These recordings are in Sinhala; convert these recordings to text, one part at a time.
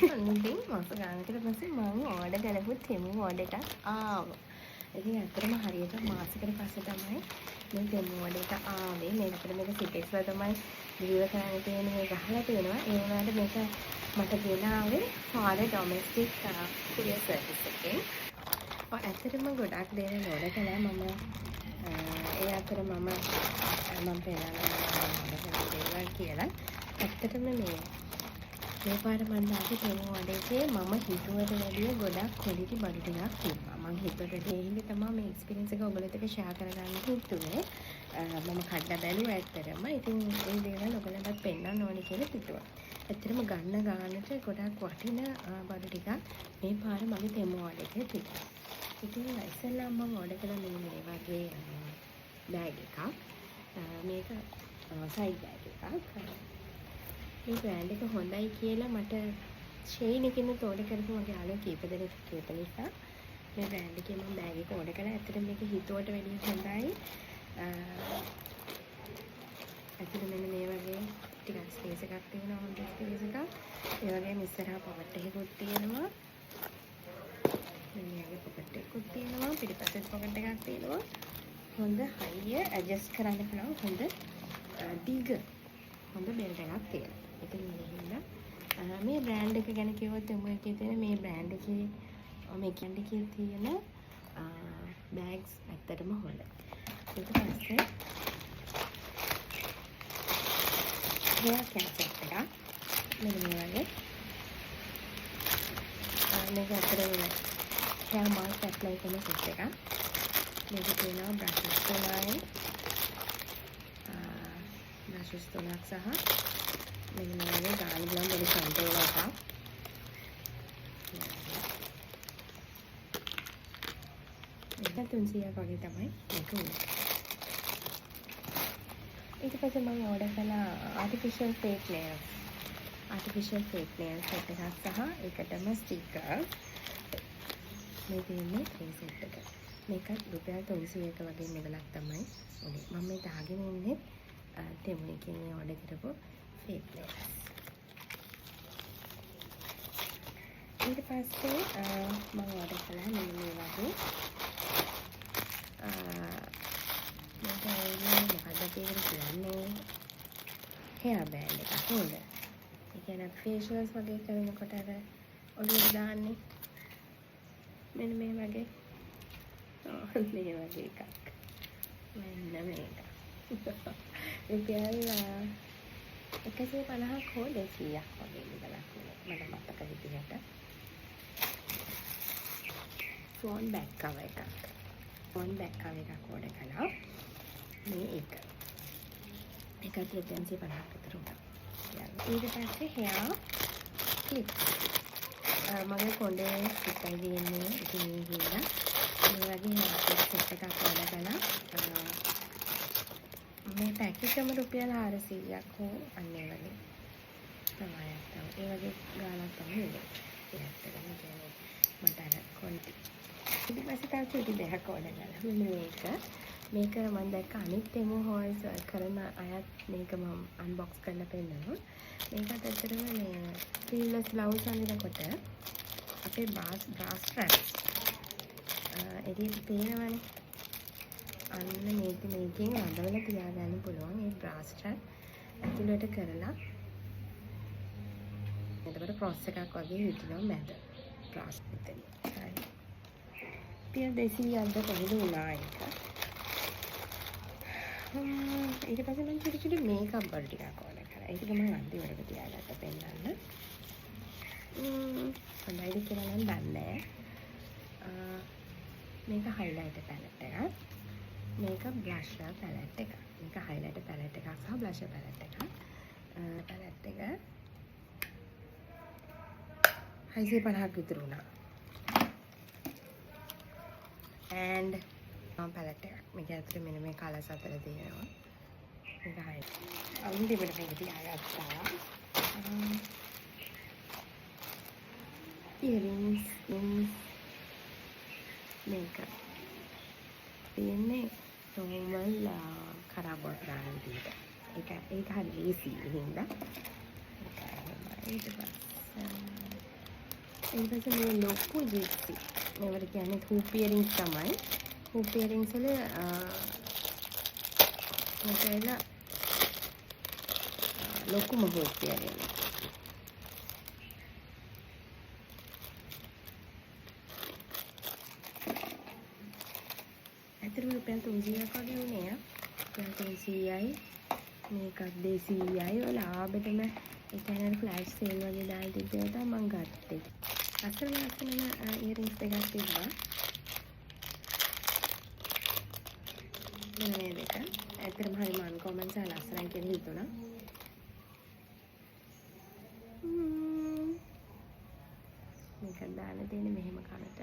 ඉතින් මාස ගානකට පස්සේ මම ඕඩර් කරපු තෙමු ඕඩර් එකක් ආවා. ඉතින් ඇත්තටම හරියට මාසෙකට පස්සේ තමයි මේ තෙමු ඕඩර් එක ආවේ. මේකට මේක සිටෙක්ස් වල තමයි ඩිලිවර් කරන්න තියෙන මේ ගහලා තියෙනවා. ඒ වුණාට මේක මට ගෙනාවේ ෆාරේ ඩොමෙස්ටික් කුරියර් සර්විස් එකෙන්. ඇත්තටම ගොඩක් දේවල් ඕඩර් කළා මම. ඒ අතර මම පෙන්නනවා කියලා. ඇත්තටම මේ පාර මම දාපු තෙමු ඕඩර් එකේ මම හිතුවට වැඩිය ගොඩක් ක්වොලිටි බඩු ටිකක් තිබ්බා. මම හිතුවට ඒ හින්දා තමයි මේ එක්ස්පීරියන්ස් එක ඔයගොල්ලොත් එක්ක ෂෙයා කරගන්න හිතුවේ. මම කඩලා බැලුවා ඇත්තටම. ඉතින් ඒ දේවල් ඔයගොල්ලන්ටත් පෙන්නන්න ඕනේ කියලා හිතුවා. ඇත්තටම ගන්න ගානට ගොඩක් වටින බඩු ටිකක් මේ පාර මගේ තෙමු ඕඩර් එකේ තිබ්බා. ඉතින් ඉස්සෙල්ලා මම ඕඩර් කළා මේ වගේ බෑග් එකක්. මේක සයිඩ් බෑග් එකක්. මේ බ්‍රෑන්ඩ් එක හොඳයි කියලා මට ෂෙයින් එකෙන් ඕඩර් කරපු මගේ යාළුවෝ කීප දෙනෙක් කියප නිසා මේ බ්‍රෑන්ඩ් එකේ මම බෑග් එක ඕඩර් කළා. ඇත්තටම මේක හිතුවට වැඩිය හොඳයි. ඇත්තටම මෙන්න මේ වගේ ටිකක් ස්පේස් එකක් තියෙනවා. හොඳ ස්පේස් එකක්. ඒ වගේම ඉස්සරහා පොකට් එකකුත් තියෙනවා. මේ වගේ පොකට් එකකුත් තියෙනවා. පිටිපස්සෙත් පොකට් එකක් තියෙනවා. හොඳ හයිය ඇඩ්ජස්ට් කරන්න පුළුවන් හොඳ දිග හොඳ බෙල්ට් එකක් තියෙනවා. ඉතින් මේ බ්‍රෑන්ඩ් එක ගැන කිව්වොත් එකේ තියෙන මේ බ්‍රෑන්ඩ් එකේ මේ කැන්ඩි එකේ තියෙන බෑග්ස් ඇත්තටම හොඳයි. ඊට පස්සේ හේර් කැප් එකක් මෙන්න මේ වගේ මේක ඇත්තටම හේර් මාස්ක් ඇප්ලයි කරන සෙට් එකක්. මේක තියෙනවා බ්‍රෂස් 3යි බ්‍රෂස් 3ක් සහ මෙන්න මේ වගේ ගාන ගලම් පොඩි කන්ටේනර් එකක්. මේක 300ක් වගේ තමයි මේක උනේ. ඊට පස්සේ මම ඕඩර් කළා artificial fake nails. Artificial fake nails set එකක් සහ ඒකටම ස්ටිකර්. මේ තියෙන්නේ මේ සෙට් එක. මේක රුපියල් 300ක වගේ මෙගලක් තමයි උනේ. මම මේ දාගෙන ඉන්නේ තෙමු එකෙන් ඕඩර් කරපු ෆේක් නේල්ස්. ඊට පස්සේ මම ඕඩර් කළා මෙන්න මේ වගේ මොකද කියන්නේ hair band එකක් නේද? ඒ කියන්නේ facials වගේ කරනකොට අර ඔළුවට දාන්නේ මෙන්න මේ වගේ මේ වගේ එකක්. මෙන්න මේක. රුපියල් 150ක් හෝ 200ක් වගේ ඉඳලා මට මතක විදිහට. ෆෝන් බෑග් කවර් එකක්. ෆෝන් බෑග් කවර් එකක් ඕඩර් කළා. මේ එක. ඒකත් රුපියල් 50ක් විතර උනා. ඊට පස්සේ hair clip. මගේ කොණ්ඩේ පිටයි දෙන්නේ ඉතින් මේ ගිහලා මේ වගේ hair clip set එකක් ඕඩර් කළා. මේ පැකේජ් එකම රුපියල් 400ක් හෝ අන්න ඒ වගේ ප්‍රමාණයක් තමයි. ඒ වගේ ගාණක් තමයි ඉන්නේ. ඒ ඇත්තටම කියන්නේ මට අර කොන්ටි. ඊට පස්සේ තව චුටි දෙකක් ඕඩර් කළා. මේක මම දැක්ක අනිත් තෙමු හෝල්ස් කරන අයත් මේක මම අන්බොක්ස් කරලා පෙන්නනවා. මේකත් ඇත්තටම මේ ස්ලීව්ලස් බ්ලවුස් අඳිනකොට අපේ බ්‍රා ස්ට්‍රැප් එළියට පේනවනේ. අන්න මේකෙන් අඳවලා තියාගන්න පුළුවන් මේ බ්‍රා ස්ට්‍රැප් ඇතුළට කරලා. එතකොට ක්‍රොස් එකක් වගේ හිටිනවා මැද බ්‍රා ස්ට්‍රැප් එකේ. හරි. රුපියල් 200ක්ද කොහෙද උනා එක. ඊට පස්සේ මම චුටි මේකප් බඩු ටිකක් ඕනේ කරා. ඒක මම අන්තිමට තියාගත්ත පෙන්නන්න. හොඳයිද කියලා නම් දන්නේ නැහැ. මේක highlighter palette එකක්. මේක blusher palette එකක්. මේක highlighter palette එකක් සහ blusher palette එකක්. palette එක 650ක් විතර වුණා. and palette එකක්. මේක ඇතුලේ මෙන්න මේ කලර්ස් අතර තියෙනවා. මේක හයි. අන්තිමට මේක තියාගත්තා. earrings මේක තියෙන්නේ normal කරාබෝට් ගන්න විදිහට. ඒක හරි easy හින්දා. ඊට පස්සේ ඊට පස්සේ මේ ලොකු ජිප්සි මේවට කියන්නේ හූප් ඉයරින්ග්ස් තමයි. හූප් ඉයරින්ග්ස් වල මොකද ලොකුම හූප් ඉයරින්ග්. ඇත්තටම රුපියල් 300ක් වගේ වුණේ. රුපියල් 300යි මේකත් 200යි. ඔය ලාභෙටම ඒ කියන්නේ ෆ්ලෑෂ් සේල් වගේ දාලා තිබ්බේ තමයි මම ගත්තේ. අසල ඉයරින්ග්ස් දෙකක් තිබ්බා. මේ දෙක ඇත්තටම හරිම අන්කොමන් සහ ලස්සනයි කියලා හිතුණා. මේක දාලා තියෙන්නේ මෙහෙම කනට.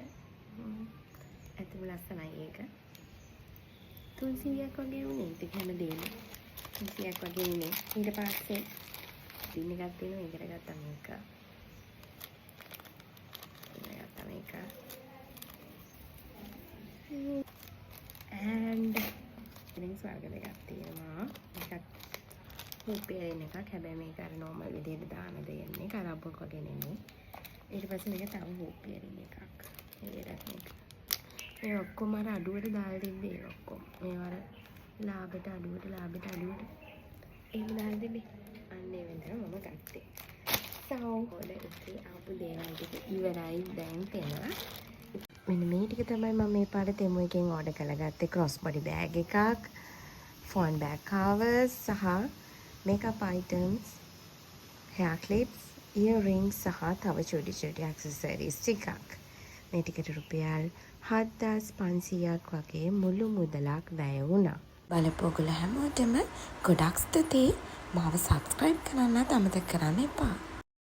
ඇත්තටම ලස්සනයි ඒක. 300ක් වගේ වුණේ. ඉතින් හැමදේම 300ක් වගේ වුණේ. ඊට පස්සේ පින් එකක් තියෙනවා. ඒකට ගත්තා මේක. and ඉතින් ස්වර්ග දෙකක් තියෙනවා. එකක් හූප් ඉයරින් එකක්. හැබැයි මේක අර normal විදිහට දාන දෙන්නේ. කරබ්බක් වගේ නෙමෙයි. ඊට පස්සේ මේක තව හූප් ඉයරින් එකක්. ඒකට මේක. මේ ඔක්කොම අර අඩුවට දාලා තිබ්බේ ඔක්කොම. මේවා අර ලාභයට අඩුවට එහෙම දාලා තිබ්බේ. අන්න ඒ වෙනතන මම ගත්තේ. ඔය ඉතින් ආපු දේවල් ටික ඉවරයි දැන් තේනවා. මෙන්න මේ ටික තමයි මම මේ පාර තෙමු එකෙන් ඕඩර් කරගත්තේ. ක්‍රොස් බොඩි බෑග් එකක්, ෆෝන් බෑග් කවර්ස් සහ makeup items, hair clips, earrings සහ තව චුටි චුටි ඇක්සසරිස් ටිකක්. මේ ටිකට රුපියල් 7500ක් වගේ මුළු මුදලක් වැය වුණා. බලපු ඔයගොල්ලෝ හැමෝටම ගොඩක් ස්තුතියි. මාව subscribe කරන්නත් අමතක කරන්න එපා.